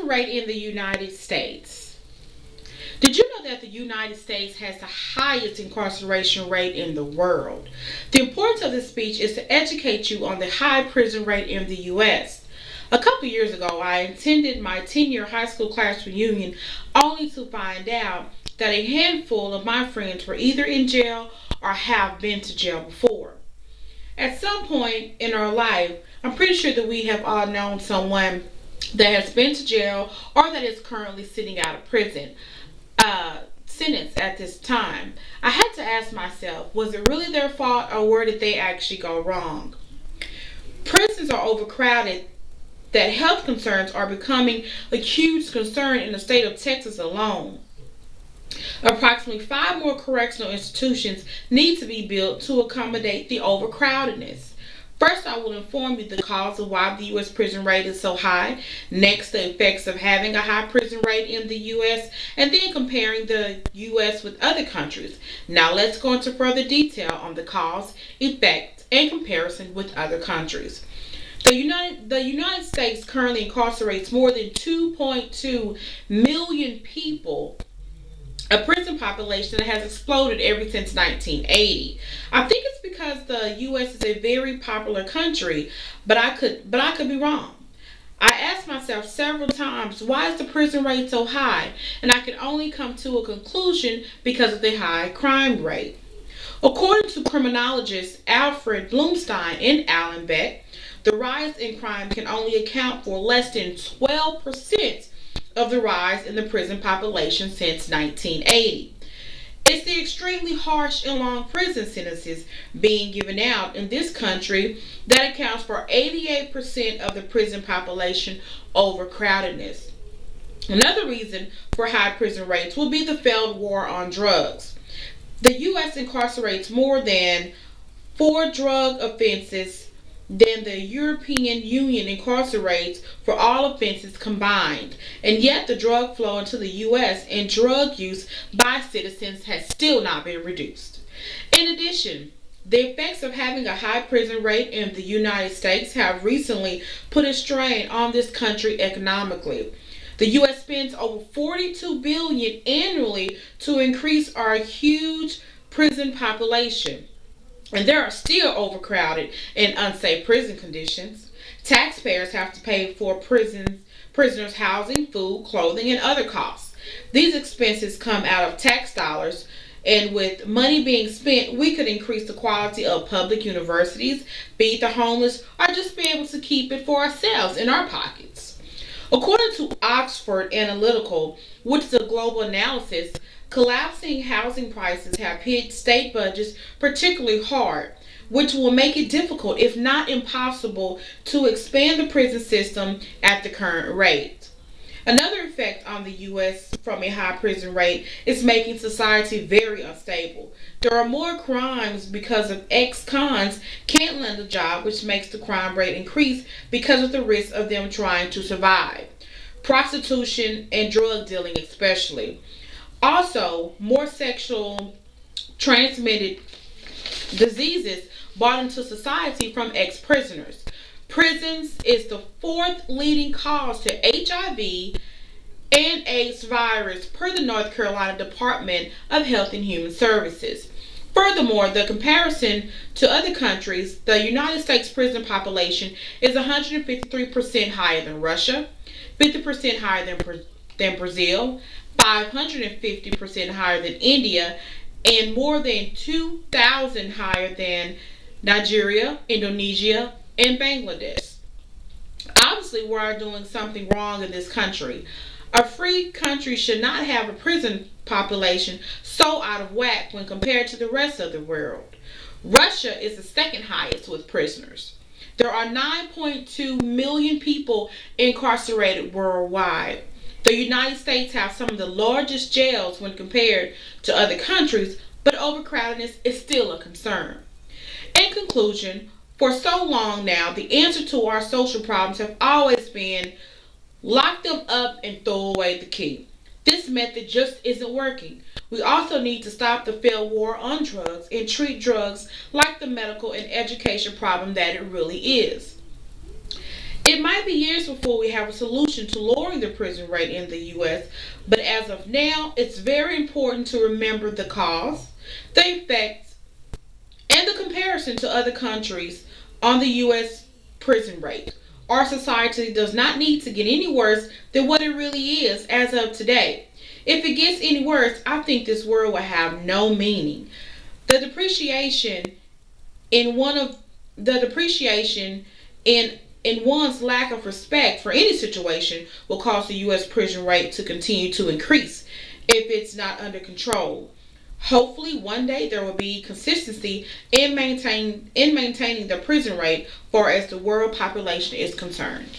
prison rate in the United States. Did you know that the United States has the highest incarceration rate in the world? The importance of this speech is to educate you on the high prison rate in the U.S. A couple years ago, I attended my 10-year high school class reunion only to find out that a handful of my friends were either in jail or have been to jail before. At some point in our life, I'm pretty sure that we have all known someone that has been to jail or that is currently sitting out of prison sentence at this time. I had to ask myself, was it really their fault or where did they actually go wrong? Prisons are overcrowded, that health concerns are becoming a huge concern in the state of Texas alone. Approximately 5 more correctional institutions need to be built to accommodate the overcrowdedness. First, I will inform you the cause of why the U.S. prison rate is so high. Next, the effects of having a high prison rate in the U.S. And then comparing the U.S. with other countries. Now, let's go into further detail on the cause, effect, and comparison with other countries. The United States currently incarcerates more than 2.2 million people, a prison population that has exploded ever since 1980. I think it's because the U.S. is a very popular country, but I could be wrong. I asked myself several times, why is the prison rate so high? And I could only come to a conclusion because of the high crime rate. According to criminologists Alfred Blumstein and Alan Beck, the rise in crime can only account for less than 12% of the rise in the prison population since 1980. It's the extremely harsh and long prison sentences being given out in this country that accounts for 88% of the prison population overcrowdedness. Another reason for high prison rates will be the failed war on drugs. The U.S. incarcerates more than 4 drug offenses than the European Union incarcerates for all offenses combined. And yet the drug flow into the U.S. and drug use by citizens has still not been reduced. In addition, the effects of having a high prison rate in the United States have recently put a strain on this country economically. The U.S. spends over $42 billion annually to increase our huge prison population. And there are still overcrowded and unsafe prison conditions. Taxpayers have to pay for prisoners' housing, food, clothing, and other costs. These expenses come out of tax dollars, and with money being spent, we could increase the quality of public universities, feed the homeless, or just be able to keep it for ourselves in our pockets. According to Oxford Analytical, which is a global analysis, collapsing housing prices have hit state budgets particularly hard, which will make it difficult, if not impossible, to expand the prison system at the current rate. Another effect on the U.S. from a high prison rate is making society very unstable. There are more crimes because of ex-cons can't land a job, which makes the crime rate increase because of the risk of them trying to survive. Prostitution and drug dealing especially. Also, more sexual transmitted diseases brought into society from ex-prisoners. Prisons is the 4th leading cause to HIV and AIDS virus per the North Carolina Department of Health and Human Services. Furthermore, the comparison to other countries, the United States prison population is 153% higher than Russia, 50% higher than Brazil, 550% higher than India, and more than 2,000 higher than Nigeria, Indonesia, and Bangladesh. Obviously, we are doing something wrong in this country. A free country should not have a prison population so out of whack when compared to the rest of the world. Russia is the second highest with prisoners. There are 9.2 million people incarcerated worldwide. The United States has some of the largest jails when compared to other countries, but overcrowdedness is still a concern. In conclusion, for so long now, the answer to our social problems have always been lock them up and throw away the key. This method just isn't working. We also need to stop the failed war on drugs and treat drugs like the medical and education problem that it really is. It might be years before we have a solution to lowering the prison rate in the U.S., but as of now, it's very important to remember the cause, the effects, and the comparison to other countries on the U.S. prison rate. Our society does not need to get any worse than what it really is as of today. If it gets any worse, I think this world will have no meaning. The depreciation in one of the depreciation in one's lack of respect for any situation will cause the U.S. prison rate to continue to increase if it's not under control. Hopefully, one day there will be consistency in maintaining the prison rate far as the world population is concerned.